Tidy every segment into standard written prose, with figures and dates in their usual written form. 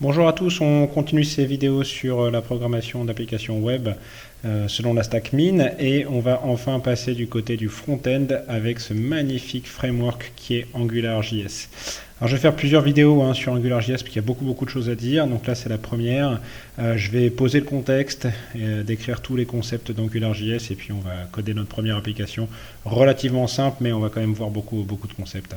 Bonjour à tous, on continue ces vidéos sur la programmation d'applications web selon la stack Min et on va enfin passer du côté du front-end avec ce magnifique framework qui est AngularJS. Alors je vais faire plusieurs vidéos sur AngularJS parce qu'il y a beaucoup de choses à dire, donc là c'est la première. Je vais poser le contexte, décrire tous les concepts d'AngularJS et puis on va coder notre première application relativement simple, mais on va quand même voir beaucoup de concepts.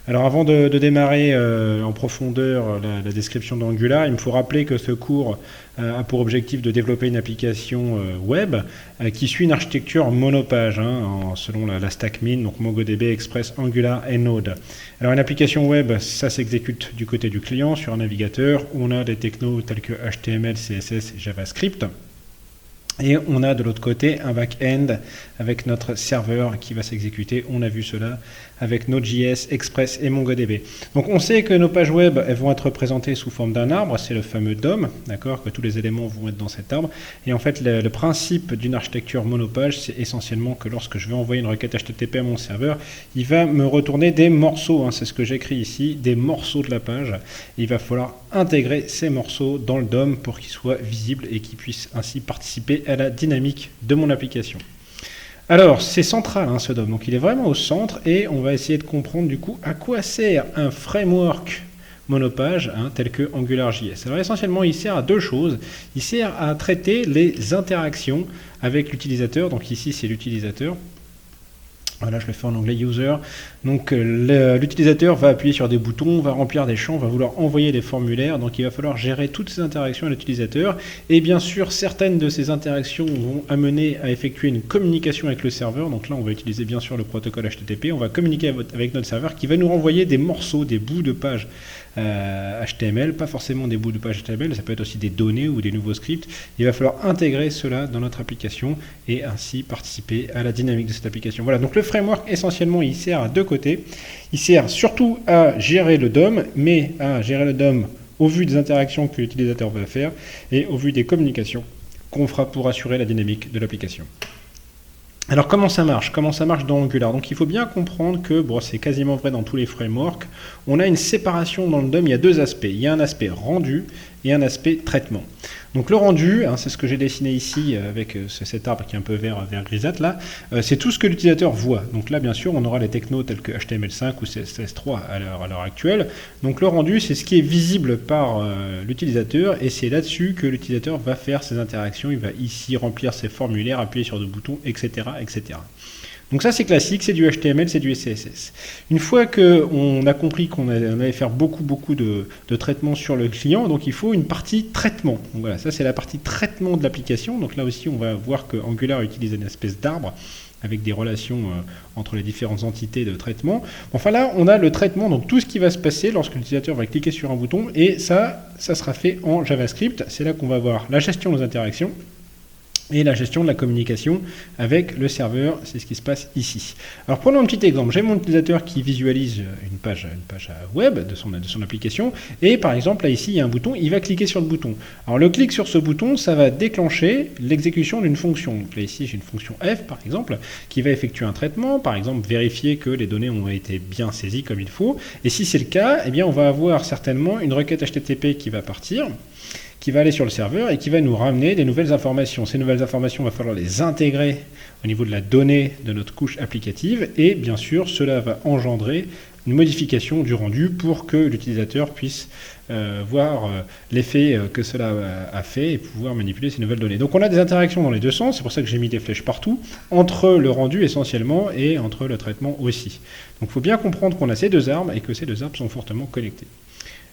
Alors avant de démarrer en profondeur la description d'Angular, il me faut rappeler que ce cours a pour objectif de développer une application web qui suit une architecture monopage selon la stack Min, donc MongoDB, Express, Angular et Node. Alors une application web, ça s'exécute du côté du client sur un navigateur où on a des technos tels que HTML, CSS et JavaScript. Et on a de l'autre côté un back-end avec notre serveur qui va s'exécuter. On a vu cela avec Node.js, Express et MongoDB. Donc on sait que nos pages web elles vont être représentées sous forme d'un arbre. C'est le fameux DOM, d'accord, que tous les éléments vont être dans cet arbre. Et en fait, le principe d'une architecture monopage, c'est essentiellement que lorsque je vais envoyer une requête HTTP à mon serveur, il va me retourner des morceaux. C'est ce que j'écris ici, des morceaux de la page. Il va falloir intégrer ces morceaux dans le DOM pour qu'ils soient visibles et qu'ils puissent ainsi participer à la dynamique de mon application. Alors, c'est central ce DOM, donc il est vraiment au centre et on va essayer de comprendre du coup à quoi sert un framework monopage tel que AngularJS. Alors essentiellement, il sert à deux choses. Il sert à traiter les interactions avec l'utilisateur, donc ici c'est l'utilisateur. Voilà, je le fais en anglais user. Donc l'utilisateur va appuyer sur des boutons, va remplir des champs, va vouloir envoyer des formulaires. Donc il va falloir gérer toutes ces interactions à l'utilisateur. Et bien sûr, certaines de ces interactions vont amener à effectuer une communication avec le serveur. Donc là, on va utiliser bien sûr le protocole HTTP. On va communiquer avec notre serveur qui va nous renvoyer des morceaux, des bouts de pages HTML, pas forcément des bouts de pages HTML, ça peut être aussi des données ou des nouveaux scripts. Il va falloir intégrer cela dans notre application et ainsi participer à la dynamique de cette application. Voilà, donc le framework essentiellement il sert à deux côtés. Il sert surtout à gérer le DOM, mais à gérer le DOM au vu des interactions que l'utilisateur va faire et au vu des communications qu'on fera pour assurer la dynamique de l'application. Alors comment ça marche dans Angular? Donc il faut bien comprendre que, c'est quasiment vrai dans tous les frameworks, on a une séparation dans le DOM, il y a deux aspects. Il y a un aspect rendu et un aspect traitement. Donc le rendu, c'est ce que j'ai dessiné ici avec cet arbre qui est un peu vert grisâtre là, c'est tout ce que l'utilisateur voit. Donc là bien sûr on aura les technos tels que HTML5 ou CSS3 à l'heure actuelle. Donc le rendu c'est ce qui est visible par l'utilisateur et c'est là-dessus que l'utilisateur va faire ses interactions. Il va ici remplir ses formulaires, appuyer sur des boutons, etc. etc. Donc ça c'est classique, c'est du HTML, c'est du CSS. Une fois qu'on a compris qu'on allait faire beaucoup de traitements sur le client, donc il faut une partie traitement. Donc voilà, ça c'est la partie traitement de l'application. Donc là aussi on va voir que Angular utilise une espèce d'arbre avec des relations entre les différentes entités de traitement. Enfin là on a le traitement, donc tout ce qui va se passer lorsque l'utilisateur va cliquer sur un bouton et ça sera fait en JavaScript. C'est là qu'on va voir la gestion des interactions et la gestion de la communication avec le serveur, c'est ce qui se passe ici. Alors prenons un petit exemple, j'ai mon utilisateur qui visualise une page web de son application, et par exemple là ici il y a un bouton, il va cliquer sur le bouton. Alors le clic sur ce bouton, ça va déclencher l'exécution d'une fonction. Donc là ici j'ai une fonction f par exemple, qui va effectuer un traitement, par exemple vérifier que les données ont été bien saisies comme il faut, et si c'est le cas, eh bien on va avoir certainement une requête HTTP qui va partir, qui va aller sur le serveur et qui va nous ramener des nouvelles informations. Ces nouvelles informations, il va falloir les intégrer au niveau de la donnée de notre couche applicative et bien sûr, cela va engendrer une modification du rendu pour que l'utilisateur puisse voir l'effet que cela a fait et pouvoir manipuler ces nouvelles données. Donc on a des interactions dans les deux sens, c'est pour ça que j'ai mis des flèches partout, entre le rendu essentiellement et entre le traitement aussi. Donc il faut bien comprendre qu'on a ces deux arbres et que ces deux arbres sont fortement connectés.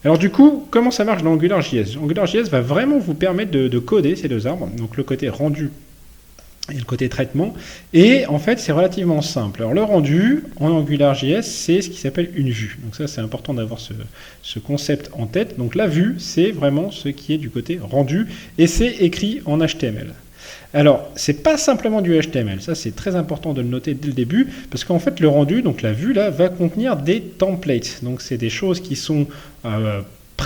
Alors du coup, comment ça marche dans AngularJS? AngularJS va vraiment vous permettre de coder ces deux arbres, donc le côté rendu et le côté traitement, et en fait c'est relativement simple. Alors le rendu en AngularJS c'est ce qui s'appelle une vue, donc ça c'est important d'avoir ce concept en tête. Donc la vue c'est vraiment ce qui est du côté rendu et c'est écrit en HTML. Alors, c'est pas simplement du HTML, ça c'est très important de le noter dès le début, parce qu'en fait le rendu, donc la vue là, va contenir des templates. Donc c'est des choses qui sont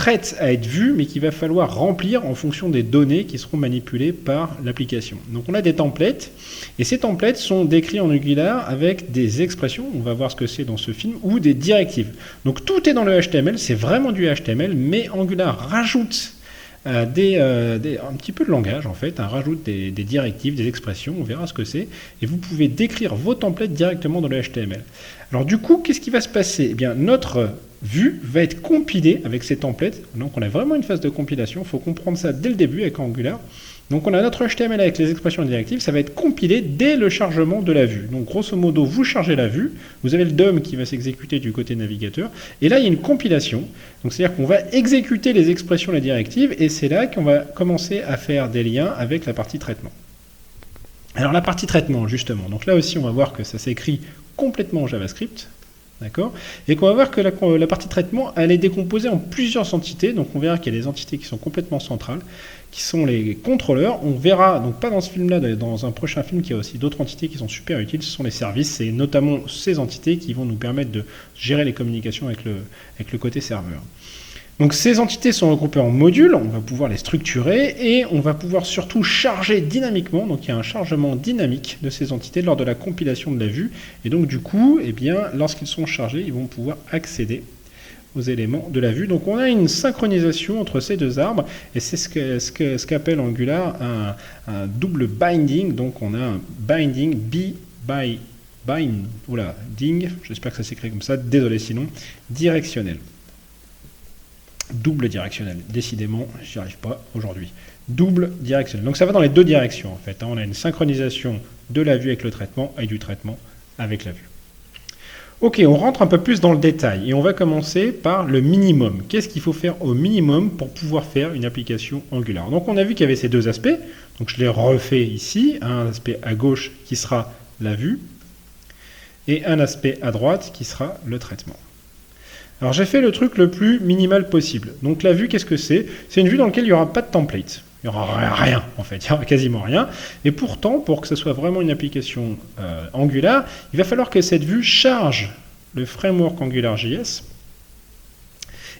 prêtes à être vues, mais qu'il va falloir remplir en fonction des données qui seront manipulées par l'application. Donc on a des templates, et ces templates sont décrits en Angular avec des expressions, on va voir ce que c'est dans ce film, ou des directives. Donc tout est dans le HTML, c'est vraiment du HTML, mais Angular rajoute un petit peu de langage en fait, rajoute des directives, des expressions, on verra ce que c'est, et vous pouvez décrire vos templates directement dans le HTML. Alors du coup, qu'est-ce qui va se passer? Eh bien, notre vue va être compilée avec ces templates, donc on a vraiment une phase de compilation, il faut comprendre ça dès le début avec Angular. Donc on a notre HTML avec les expressions et directives, ça va être compilé dès le chargement de la vue. Donc grosso modo, vous chargez la vue, vous avez le DOM qui va s'exécuter du côté navigateur, et là il y a une compilation. Donc c'est-à-dire qu'on va exécuter les expressions et les directives, et c'est là qu'on va commencer à faire des liens avec la partie traitement. Alors la partie traitement, justement, donc là aussi on va voir que ça s'écrit complètement en JavaScript. D'accord. Et qu'on va voir que la partie traitement, elle est décomposée en plusieurs entités. Donc on verra qu'il y a des entités qui sont complètement centrales, qui sont les contrôleurs. On verra, donc pas dans ce film-là, dans un prochain film, qu'il y a aussi d'autres entités qui sont super utiles. Ce sont les services, et notamment ces entités qui vont nous permettre de gérer les communications avec le côté serveur. Donc ces entités sont regroupées en modules, on va pouvoir les structurer et on va pouvoir surtout charger dynamiquement, donc il y a un chargement dynamique de ces entités lors de la compilation de la vue, et donc du coup, eh bien, lorsqu'ils sont chargés, ils vont pouvoir accéder aux éléments de la vue. Donc on a une synchronisation entre ces deux arbres, et c'est ce qu'appelle Angular un double binding, donc on a un binding binding, j'espère que ça s'écrit comme ça, désolé sinon, directionnel. Double directionnel. Décidément, j'y arrive pas aujourd'hui. Double directionnel. Donc ça va dans les deux directions en fait. On a une synchronisation de la vue avec le traitement et du traitement avec la vue. Ok, on rentre un peu plus dans le détail et on va commencer par le minimum. Qu'est-ce qu'il faut faire au minimum pour pouvoir faire une application Angular? Donc on a vu qu'il y avait ces deux aspects. Donc je les refais ici. Un aspect à gauche qui sera la vue et un aspect à droite qui sera le traitement. Alors j'ai fait le truc le plus minimal possible. Donc la vue, qu'est-ce que c'est? C'est une vue dans laquelle il n'y aura pas de template. Il n'y aura rien en fait, il n'y aura quasiment rien. Et pourtant, pour que ce soit vraiment une application Angular, il va falloir que cette vue charge le framework AngularJS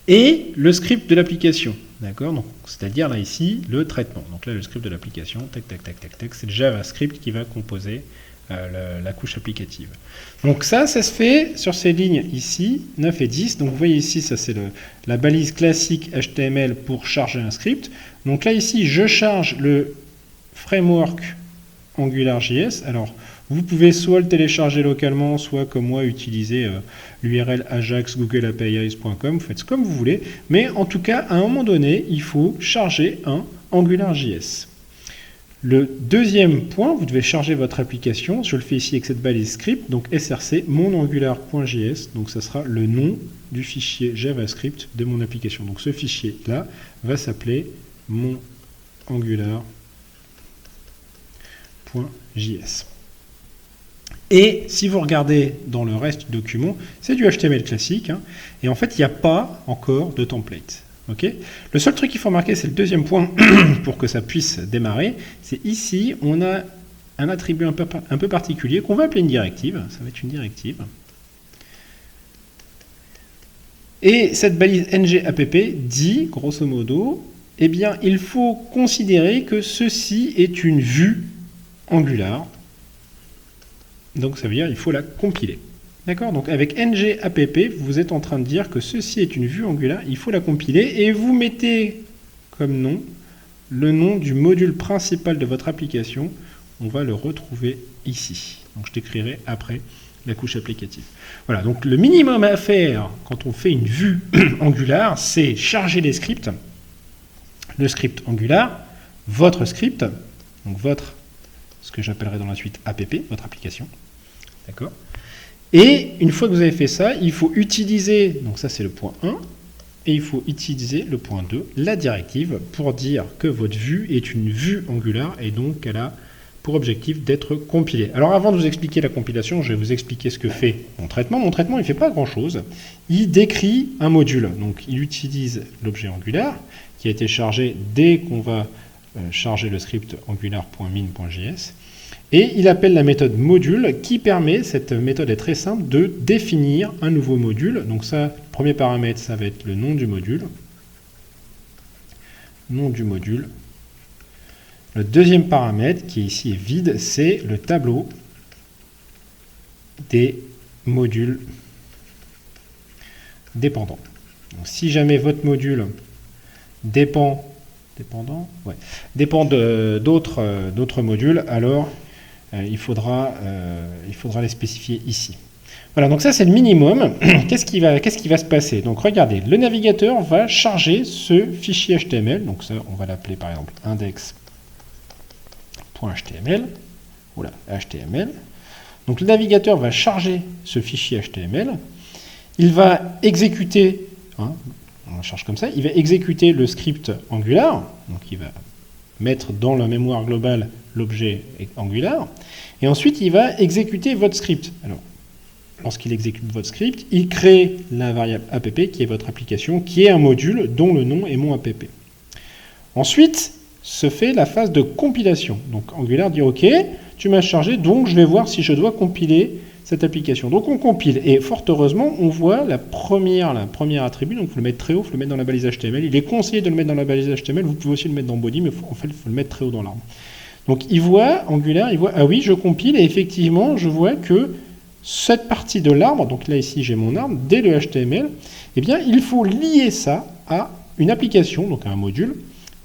et le script de l'application. D'accord? C'est-à-dire là ici, le traitement. Donc là, le script de l'application, tac, tac, tac, tac, tac, c'est le JavaScript qui va composer la couche applicative. Donc ça se fait sur ces lignes ici, 9 et 10. Donc vous voyez ici, ça c'est la balise classique HTML pour charger un script. Donc là ici, je charge le framework AngularJS. Alors vous pouvez soit le télécharger localement, soit comme moi utiliser l'URL ajax-googleapis.com. Vous faites comme vous voulez. Mais en tout cas, à un moment donné, il faut charger un AngularJS. Le deuxième point, vous devez charger votre application. Je le fais ici avec cette balise script, donc src monangular.js. Donc ça sera le nom du fichier JavaScript de mon application. Donc ce fichier-là va s'appeler monangular.js. Et si vous regardez dans le reste du document, c'est du HTML classique, hein, et en fait il n'y a pas encore de template. Okay. Le seul truc qu'il faut marquer, c'est le deuxième point pour que ça puisse démarrer. C'est ici, on a un attribut un peu particulier qu'on va appeler une directive. Ça va être une directive. Et cette balise ngapp dit, grosso modo, eh bien, il faut considérer que ceci est une vue Angular. Donc ça veut dire qu'il faut la compiler. D'accord? Donc avec ngapp, vous êtes en train de dire que ceci est une vue Angular, il faut la compiler et vous mettez comme nom le nom du module principal de votre application. On va le retrouver ici. Donc je décrirai après la couche applicative. Voilà, donc le minimum à faire quand on fait une vue Angular, c'est charger les scripts. Le script Angular, votre script, donc ce que j'appellerai dans la suite app, votre application. D'accord? Et une fois que vous avez fait ça, il faut utiliser, donc ça c'est le point 1, et il faut utiliser le point 2, la directive, pour dire que votre vue est une vue Angular, et donc elle a pour objectif d'être compilée. Alors avant de vous expliquer la compilation, je vais vous expliquer ce que fait mon traitement. Mon traitement, il ne fait pas grand-chose. Il décrit un module. Donc il utilise l'objet Angular, qui a été chargé dès qu'on va charger le script angular.min.js. Et il appelle la méthode module qui permet, cette méthode est très simple, de définir un nouveau module. Donc ça, le premier paramètre, ça va être le nom du module. nom du module. Le deuxième paramètre, qui ici est vide, c'est le tableau des modules dépendants. Donc, si jamais votre module dépend d'autres modules, alors il faudra les spécifier ici. Voilà, donc ça c'est le minimum. Qu'est-ce qui va se passer? Donc regardez, le navigateur va charger ce fichier HTML. Donc ça, on va l'appeler par exemple index.html. Voilà, HTML. Donc le navigateur va charger ce fichier HTML. Il va exécuter, on le charge comme ça, il va exécuter le script Angular. Donc il va mettre dans la mémoire globale l'objet Angular. Et ensuite, il va exécuter votre script. Alors, lorsqu'il exécute votre script, il crée la variable app qui est votre application, qui est un module dont le nom est mon app. Ensuite, se fait la phase de compilation. Donc Angular dit OK, tu m'as chargé, donc je vais voir si je dois compiler cette application. Donc on compile et fort heureusement, on voit la première attribut, donc il faut le mettre très haut, il faut le mettre dans la balise HTML. Il est conseillé de le mettre dans la balise HTML, vous pouvez aussi le mettre dans body, mais en fait, il faut le mettre très haut dans l'arbre. Donc il voit, Angular, il voit, ah oui, je compile et effectivement, je vois que cette partie de l'arbre, donc là ici j'ai mon arbre, dès le HTML, eh bien il faut lier ça à une application, donc à un module,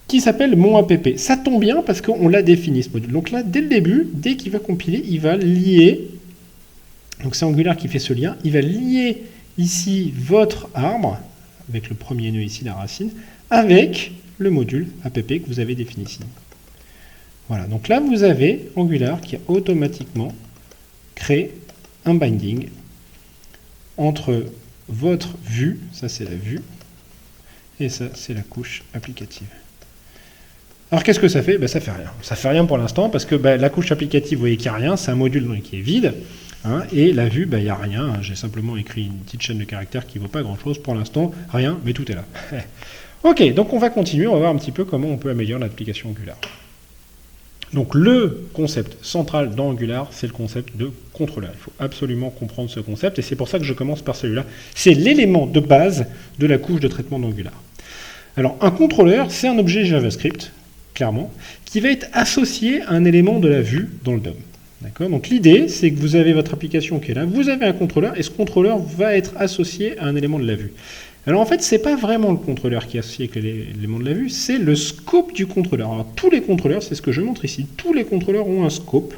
qui s'appelle mon app. Ça tombe bien parce qu'on l'a défini ce module. Donc là, dès le début, dès qu'il va compiler, il va lier, donc c'est Angular qui fait ce lien, il va lier ici votre arbre, avec le premier nœud ici, la racine, avec le module app que vous avez défini ici. Voilà, donc là vous avez Angular qui a automatiquement créé un binding entre votre vue, ça c'est la vue, et ça c'est la couche applicative. Alors qu'est-ce que ça fait? Ça fait rien. Ça fait rien pour l'instant parce que la couche applicative, vous voyez qu'il n'y a rien, c'est un module qui est vide, et la vue, il n'y a rien. J'ai simplement écrit une petite chaîne de caractères qui ne vaut pas grand-chose pour l'instant, rien, mais tout est là. Ok, donc on va continuer, on va voir un petit peu comment on peut améliorer l'application Angular. Donc le concept central dans Angular, c'est le concept de contrôleur. Il faut absolument comprendre ce concept, et c'est pour ça que je commence par celui-là. C'est l'élément de base de la couche de traitement d'Angular. Alors un contrôleur, c'est un objet JavaScript, clairement, qui va être associé à un élément de la vue dans le DOM. D'accord ? Donc l'idée, c'est que vous avez votre application qui est là, vous avez un contrôleur, et ce contrôleur va être associé à un élément de la vue. Alors en fait, ce n'est pas vraiment le contrôleur qui est associé avec l'élément de la vue, c'est le scope du contrôleur. Alors tous les contrôleurs, c'est ce que je montre ici, tous les contrôleurs ont un scope.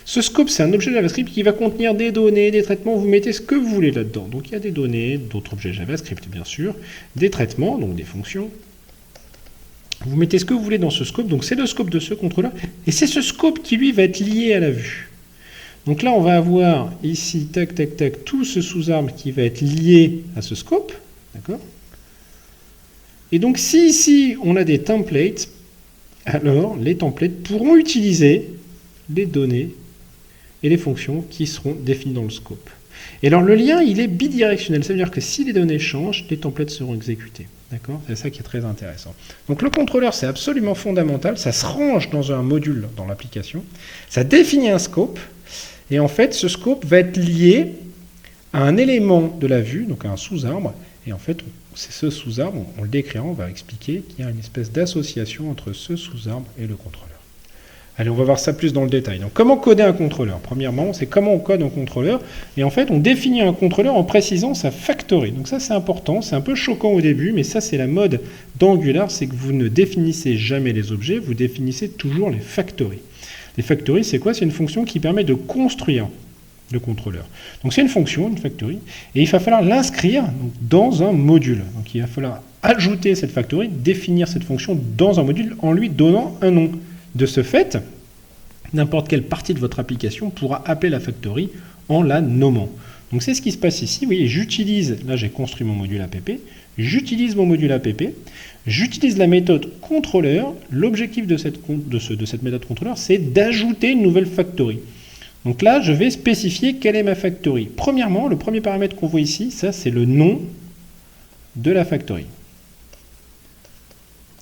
Ce scope, c'est un objet JavaScript qui va contenir des données, des traitements, vous mettez ce que vous voulez là-dedans. Donc il y a des données, d'autres objets JavaScript bien sûr, des traitements, donc des fonctions. Vous mettez ce que vous voulez dans ce scope, donc c'est le scope de ce contrôleur, et c'est ce scope qui lui va être lié à la vue. Donc là, on va avoir ici, tac, tac, tac, tout ce sous-arbre qui va être lié à ce scope. D'accord ? Et donc, si ici, on a des templates, alors les templates pourront utiliser les données et les fonctions qui seront définies dans le scope. Et alors, le lien, il est bidirectionnel. Ça veut dire que si les données changent, les templates seront exécutés. D'accord ? C'est ça qui est très intéressant. Donc, le contrôleur, c'est absolument fondamental. Ça se range dans un module dans l'application. Ça définit un scope. Et en fait, ce scope va être lié à un élément de la vue, donc à un sous-arbre. Et en fait, c'est ce sous-arbre, on le décrira, on va expliquer qu'il y a une espèce d'association entre ce sous-arbre et le contrôleur. Allez, on va voir ça plus dans le détail. Donc, comment coder un contrôleur? Premièrement, c'est comment on code un contrôleur. Et en fait, on définit un contrôleur en précisant sa factory. Donc ça, c'est important. C'est un peu choquant au début, mais ça, c'est la mode d'Angular, c'est que vous ne définissez jamais les objets, vous définissez toujours les factories. Les factories, c'est quoi? C'est une fonction qui permet de construire le contrôleur. Donc c'est une fonction, une factory, et il va falloir l'inscrire dans un module. Donc il va falloir ajouter cette factory, définir cette fonction dans un module en lui donnant un nom. De ce fait, n'importe quelle partie de votre application pourra appeler la factory en la nommant. Donc c'est ce qui se passe ici. Vous voyez, j'utilise, là j'ai construit mon module app, j'utilise mon module app, j'utilise la méthode contrôleur. L'objectif de cette méthode contrôleur, c'est d'ajouter une nouvelle factory. Donc là, je vais spécifier quelle est ma factory. Premièrement, le premier paramètre qu'on voit ici, ça c'est le nom de la factory.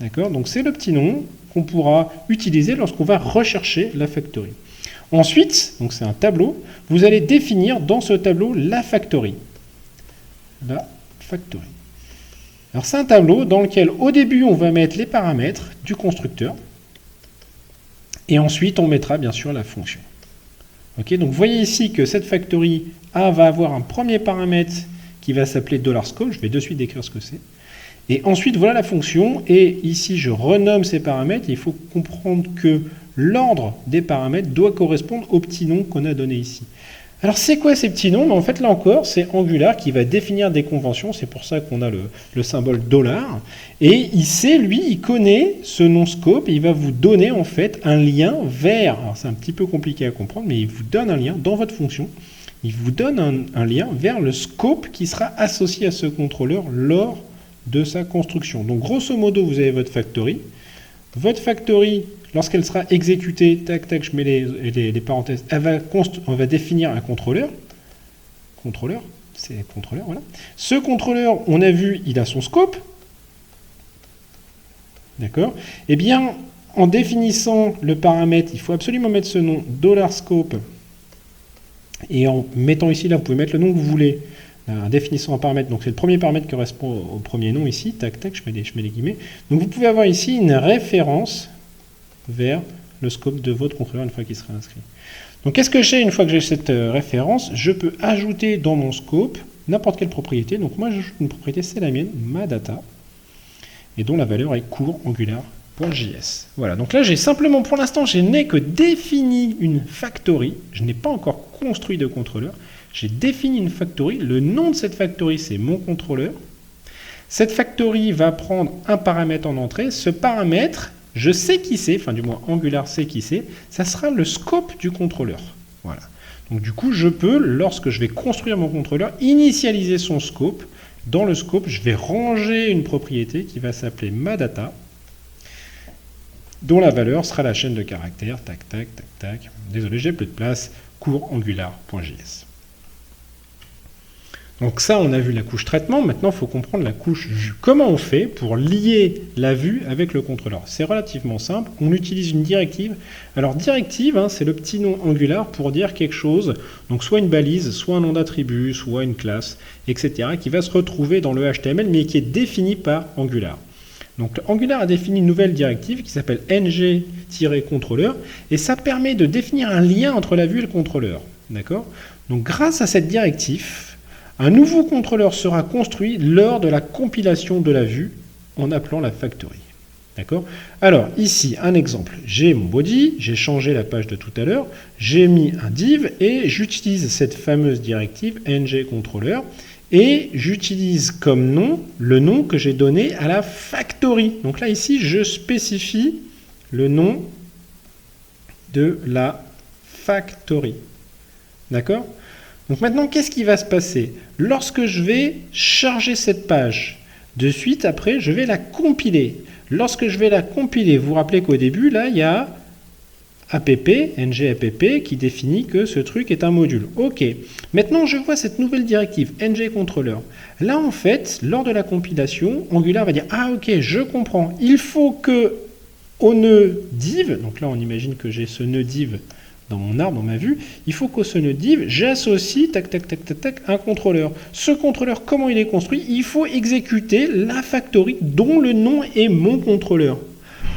D'accord? Donc c'est le petit nom qu'on pourra utiliser lorsqu'on va rechercher la factory. Ensuite, donc c'est un tableau, vous allez définir dans ce tableau la factory. La factory. Alors c'est un tableau dans lequel au début on va mettre les paramètres du constructeur et ensuite on mettra bien sûr la fonction. Ok, donc vous voyez ici que cette factory A va avoir un premier paramètre qui va s'appeler $scope, je vais de suite décrire ce que c'est. Et ensuite voilà la fonction, et ici je renomme ces paramètres, et il faut comprendre que l'ordre des paramètres doit correspondre au petit nom qu'on a donné ici. Alors c'est quoi ces petits noms? En fait là encore c'est Angular qui va définir des conventions, c'est pour ça qu'on a le symbole $, et il sait, lui, il connaît ce nom scope, et il va vous donner en fait un lien vers, alors c'est un petit peu compliqué à comprendre, mais il vous donne un lien dans votre fonction, il vous donne un lien vers le scope qui sera associé à ce contrôleur lors de sa construction. Donc grosso modo vous avez votre factory, lorsqu'elle sera exécutée, tac, tac, je mets les parenthèses, on va définir un contrôleur. C'est contrôleur, voilà. Ce contrôleur, on a vu, il a son scope. D'accord? Eh bien, en définissant le paramètre, il faut absolument mettre ce nom $scope. Et en mettant ici, là, vous pouvez mettre le nom que vous voulez. En définissant un paramètre, donc c'est le premier paramètre qui correspond au premier nom ici. Tac, tac, je mets les guillemets. Donc vous pouvez avoir ici une référence vers le scope de votre contrôleur une fois qu'il sera inscrit. Donc qu'est-ce que j'ai une fois que j'ai cette référence? Je peux ajouter dans mon scope n'importe quelle propriété. Donc moi j'ajoute une propriété, c'est la mienne, ma data, et dont la valeur est cours angular.js. Voilà, donc là j'ai simplement, pour l'instant, je n'ai que défini une factory, je n'ai pas encore construit de contrôleur, j'ai défini une factory, le nom de cette factory c'est mon contrôleur. Cette factory va prendre un paramètre en entrée, ce paramètre, je sais qui c'est, enfin du moins Angular sait qui c'est, ça sera le scope du contrôleur. Voilà. Donc du coup, je peux, lorsque je vais construire mon contrôleur, initialiser son scope. Dans le scope, je vais ranger une propriété qui va s'appeler maData, dont la valeur sera la chaîne de caractères, tac, tac, tac, tac. Désolé, j'ai plus de place, cours angular.js. Donc ça, on a vu la couche traitement. Maintenant, il faut comprendre la couche vue. Comment on fait pour lier la vue avec le contrôleur? C'est relativement simple. On utilise une directive. Alors, directive, hein, c'est le petit nom Angular pour dire quelque chose. Donc, soit une balise, soit un nom d'attribut, soit une classe, etc., qui va se retrouver dans le HTML, mais qui est défini par Angular. Donc, Angular a défini une nouvelle directive qui s'appelle ng-contrôleur, et ça permet de définir un lien entre la vue et le contrôleur. D'accord? Donc, grâce à cette directive, un nouveau contrôleur sera construit lors de la compilation de la vue en appelant la factory. D'accord? Alors, ici, un exemple. J'ai mon body, j'ai changé la page de tout à l'heure, j'ai mis un div et j'utilise cette fameuse directive ng-contrôleur et j'utilise comme nom le nom que j'ai donné à la factory. Donc là, ici, je spécifie le nom de la factory. D'accord? Donc maintenant, qu'est-ce qui va se passer? Lorsque je vais charger cette page, de suite après, je vais la compiler. Lorsque je vais la compiler, vous vous rappelez qu'au début, là, il y a app, ng-app, qui définit que ce truc est un module. OK. Maintenant, je vois cette nouvelle directive, ng-controller. Là, en fait, lors de la compilation, Angular va dire « Ah, OK, je comprends. Il faut que au nœud div, donc là, on imagine que j'ai ce nœud div dans mon arbre, dans ma vue, il faut qu'au ce nœud div, j'associe, tac, tac, tac, tac, tac, un contrôleur. Ce contrôleur, comment il est construit? Il faut exécuter la factory dont le nom est mon contrôleur.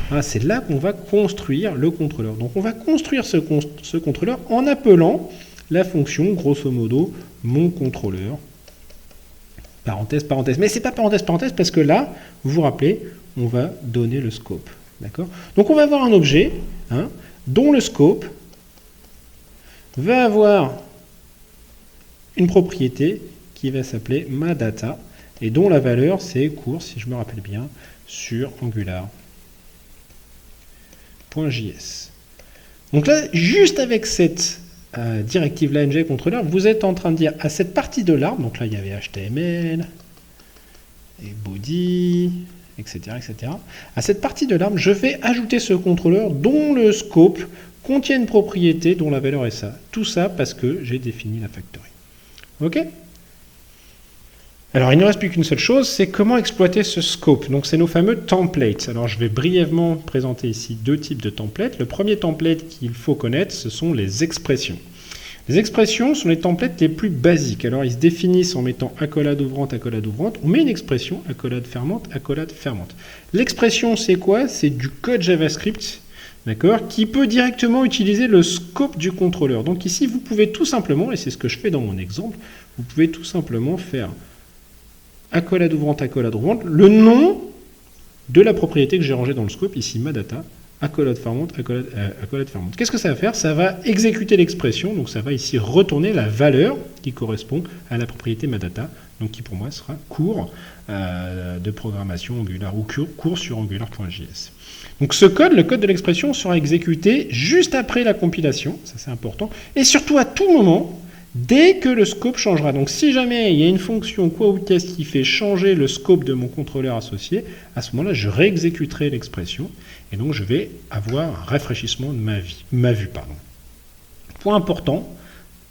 Ah, c'est là qu'on va construire le contrôleur. Donc, on va construire ce contrôleur en appelant la fonction, grosso modo, mon contrôleur. Parenthèse, parenthèse. Mais c'est pas parenthèse, parenthèse, parce que là, vous vous rappelez, on va donner le scope. D'accord? Donc, on va avoir un objet, hein, dont le scope va avoir une propriété qui va s'appeler maData et dont la valeur c'est cours, si je me rappelle bien, sur angular.js. Donc là, juste avec cette directive là ng-controller, vous êtes en train de dire à cette partie de l'arbre, donc là il y avait HTML et body, etc., etc. À cette partie de l'arbre, je vais ajouter ce contrôleur dont le scope contient une propriété dont la valeur est ça. Tout ça parce que j'ai défini la factory. OK? Alors, il ne reste plus qu'une seule chose, c'est comment exploiter ce scope. Donc, c'est nos fameux templates. Alors, je vais brièvement présenter ici deux types de templates. Le premier template qu'il faut connaître, ce sont les expressions. Les expressions sont les templates les plus basiques. Alors, ils se définissent en mettant accolade ouvrante, accolade ouvrante. On met une expression, accolade fermante, accolade fermante. L'expression, c'est quoi? C'est du code JavaScript, d'accord, qui peut directement utiliser le scope du contrôleur. Donc ici, vous pouvez tout simplement, et c'est ce que je fais dans mon exemple, vous pouvez tout simplement faire accolade ouvrante, le nom de la propriété que j'ai rangée dans le scope, ici ma data, accolade fermante, accolade fermante. Qu'est-ce que ça va faire? Ça va exécuter l'expression, donc ça va ici retourner la valeur qui correspond à la propriété ma data, donc qui pour moi sera cours de programmation Angular ou cours sur Angular.js. Donc ce code, le code de l'expression, sera exécuté juste après la compilation, ça c'est important, et surtout à tout moment, dès que le scope changera. Donc si jamais il y a une fonction quoi ou qu'est-ce qui fait changer le scope de mon contrôleur associé, à ce moment-là, je réexécuterai l'expression et donc je vais avoir un rafraîchissement de ma vue. Point important,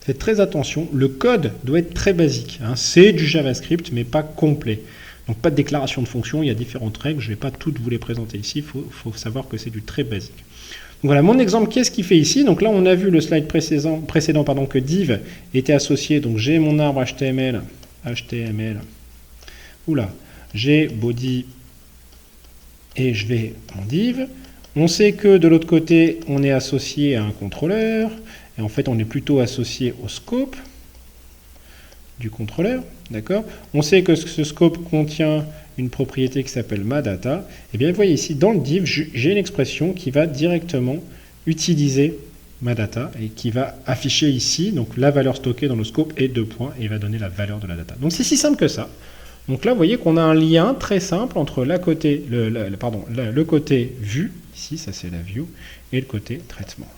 faites très attention, le code doit être très basique. Hein. C'est du JavaScript, mais pas complet. Donc pas de déclaration de fonction, il y a différentes règles, je ne vais pas toutes vous les présenter ici, il faut savoir que c'est du très basique. Donc voilà, mon exemple, qu'est-ce qu'il fait ici? Donc là, on a vu le slide précédent que div était associé. Donc j'ai mon arbre HTML. Oula, j'ai body et je vais en div. On sait que de l'autre côté, on est associé à un contrôleur. Et en fait, on est plutôt associé au scope du contrôleur. D'accord? On sait que ce scope contient une propriété qui s'appelle maData, et bien vous voyez ici, dans le div, j'ai une expression qui va directement utiliser maData et qui va afficher ici donc la valeur stockée dans le scope et 2 points, et va donner la valeur de la data. Donc c'est si simple que ça. Donc là, vous voyez qu'on a un lien très simple entre le côté vue, ici, ça c'est la view, et le côté traitement.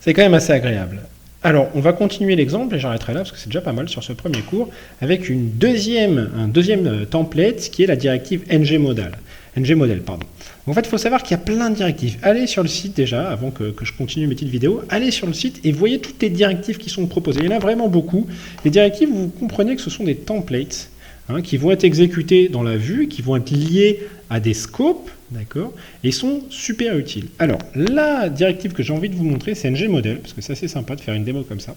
C'est quand même assez agréable. Alors, on va continuer l'exemple, et j'arrêterai là, parce que c'est déjà pas mal sur ce premier cours, avec un deuxième template, qui est la directive ngModel. En fait, il faut savoir qu'il y a plein de directives. Allez sur le site déjà, avant que je continue mes petites vidéos, allez sur le site et voyez toutes les directives qui sont proposées. Il y en a vraiment beaucoup. Les directives, vous comprenez que ce sont des templates qui vont être exécutés dans la vue, qui vont être liés à des scopes, d'accord, et ils sont super utiles. Alors, la directive que j'ai envie de vous montrer, c'est ngModel, parce que c'est assez sympa de faire une démo comme ça.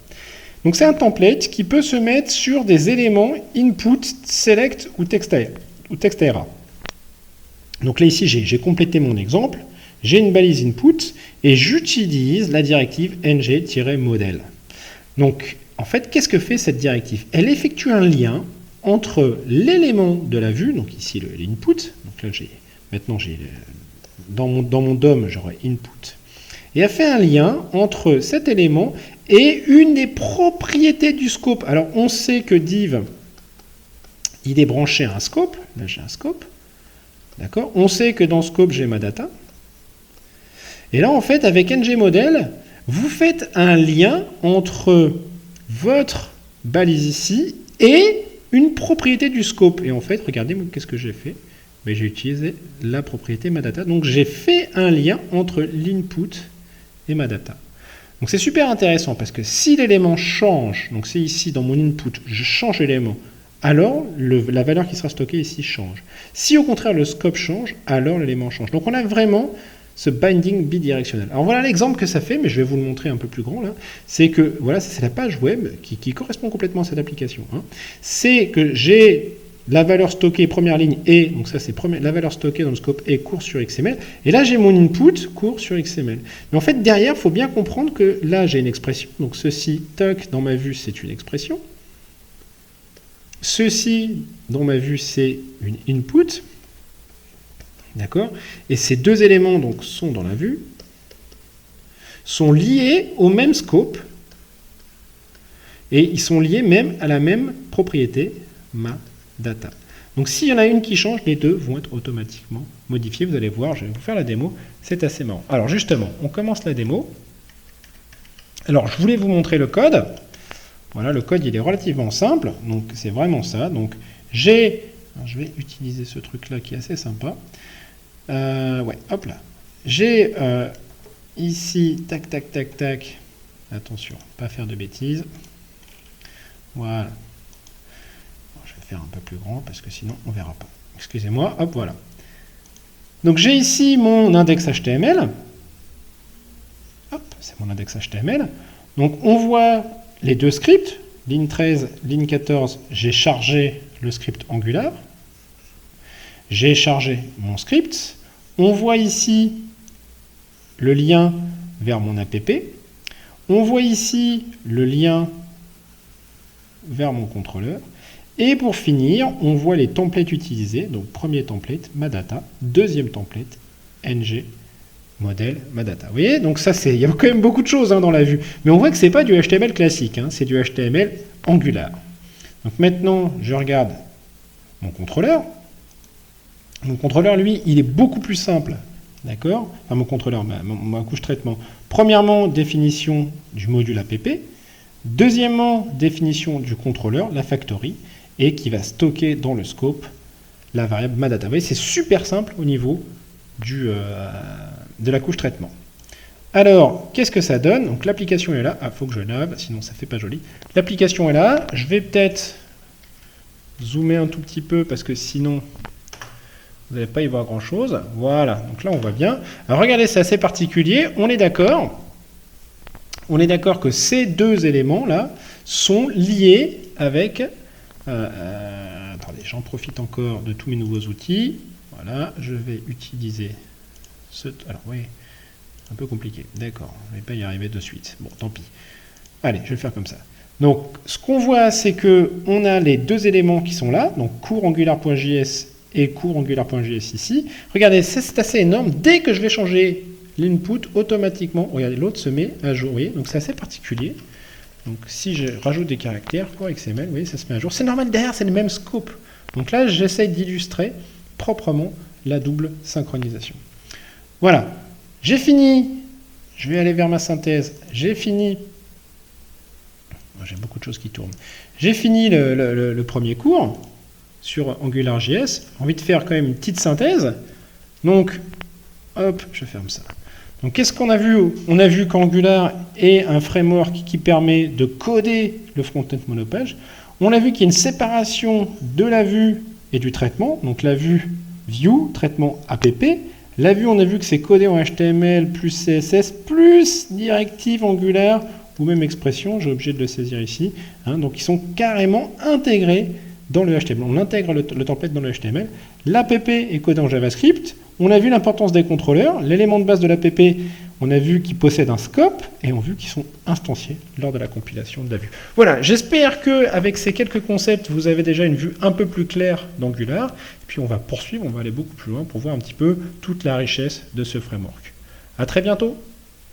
Donc, c'est un template qui peut se mettre sur des éléments input, select ou textAera. Donc là, ici, j'ai complété mon exemple, j'ai une balise input, et j'utilise la directive ng-model. Donc, en fait, qu'est-ce que fait cette directive? Elle effectue un lien entre l'élément de la vue, donc ici l'input, donc là maintenant dans mon DOM j'aurai input, et elle fait un lien entre cet élément et une des propriétés du scope. Alors on sait que div, il est branché à un scope, là j'ai un scope, d'accord, on sait que dans scope j'ai ma data, et là en fait avec ngModel, vous faites un lien entre votre balise ici et une propriété du scope. Et en fait, regardez, qu'est-ce que j'ai fait? J'ai utilisé la propriété maData. Donc, j'ai fait un lien entre l'input et maData. Donc, c'est super intéressant parce que si l'élément change, donc c'est ici dans mon input, je change l'élément, alors la valeur qui sera stockée ici change. Si au contraire le scope change, alors l'élément change. Donc, on a vraiment ce binding bidirectionnel. Alors voilà l'exemple que ça fait, mais je vais vous le montrer un peu plus grand là. C'est que, voilà, c'est la page web qui correspond complètement à cette application. C'est que j'ai la valeur stockée première ligne et, donc ça c'est la valeur stockée dans le scope et cours sur XML. Et là j'ai mon input cours sur XML. Mais en fait derrière, il faut bien comprendre que là j'ai une expression. Donc ceci, toc, dans ma vue, c'est une expression. Ceci, dans ma vue, c'est une input. D'accord? Et ces deux éléments donc, sont dans la vue, sont liés au même scope, et ils sont liés même à la même propriété, maData. Donc s'il y en a une qui change, les deux vont être automatiquement modifiés. Vous allez voir, je vais vous faire la démo, c'est assez marrant. Alors justement, on commence la démo. Alors je voulais vous montrer le code. Voilà, le code il est relativement simple, donc c'est vraiment ça. Donc je vais utiliser ce truc-là qui est assez sympa. Ouais, hop là. J'ai ici, tac, tac, tac, tac. Attention, pas faire de bêtises. Voilà. Bon, je vais faire un peu plus grand parce que sinon on verra pas. Excusez-moi, hop, voilà. Donc j'ai ici mon index HTML. Hop. c'est mon index HTML. Donc on voit les deux scripts, ligne 13, ligne 14, j'ai chargé le script Angular. J'ai chargé mon script. On voit ici le lien vers mon app. On voit ici le lien vers mon contrôleur. Et pour finir, on voit les templates utilisés. Donc premier template, Madata. Deuxième template, ng modèle Madata. Vous voyez, donc ça il y a quand même beaucoup de choses dans la vue. Mais on voit que ce n'est pas du HTML classique, c'est du HTML Angular. Donc maintenant, je regarde mon contrôleur. Mon contrôleur, lui, il est beaucoup plus simple. D'accord? Enfin, mon contrôleur, ma couche traitement. Premièrement, définition du module app. Deuxièmement, définition du contrôleur, la factory, et qui va stocker dans le scope la variable Madata. Vous voyez, c'est super simple au niveau de la couche traitement. Alors, qu'est-ce que ça donne? Donc l'application est là. Ah, il faut que je lave, sinon ça ne fait pas joli. L'application est là. Je vais peut-être zoomer un tout petit peu, parce que sinon, vous n'allez pas y voir grand-chose. Voilà, donc là on voit bien. Alors regardez, c'est assez particulier. On est d'accord. On est d'accord que ces deux éléments-là sont liés avec... attendez, j'en profite encore de tous mes nouveaux outils. Voilà, je vais utiliser ce... Alors oui, un peu compliqué. D'accord, je ne vais pas y arriver de suite. Bon, tant pis. Allez, je vais le faire comme ça. Donc, ce qu'on voit, c'est qu'on a les deux éléments qui sont là. Donc, cours angular.js et cours angular.js ici. Regardez, c'est assez énorme. Dès que je vais changer l'input, automatiquement, regardez, l'autre se met à jour. Vous voyez, donc c'est assez particulier. Donc si je rajoute des caractères, cours XML, vous voyez, ça se met à jour. C'est normal, derrière, c'est le même scope. Donc là, j'essaye d'illustrer proprement la double synchronisation. Voilà, j'ai fini. Je vais aller vers ma synthèse. J'ai fini. J'ai beaucoup de choses qui tournent. J'ai fini le premier cours sur AngularJS. J'ai envie de faire quand même une petite synthèse. Donc, hop, je ferme ça. Donc, qu'est-ce qu'on a vu? On a vu qu'Angular est un framework qui permet de coder le front-end monopage. On a vu qu'il y a une séparation de la vue et du traitement. Donc, la vue view, traitement app. La vue, on a vu que c'est codé en HTML plus CSS plus directive Angular ou même expression. J'ai obligé de le saisir ici. Donc, ils sont carrément intégrés dans le HTML. On intègre le template dans le HTML. L'app est codé en JavaScript. On a vu l'importance des contrôleurs. L'élément de base de l'app, on a vu qu'il possède un scope et on a vu qu'ils sont instanciés lors de la compilation de la vue. Voilà, j'espère qu'avec ces quelques concepts, vous avez déjà une vue un peu plus claire d'Angular. Et puis on va poursuivre, on va aller beaucoup plus loin pour voir un petit peu toute la richesse de ce framework. À très bientôt.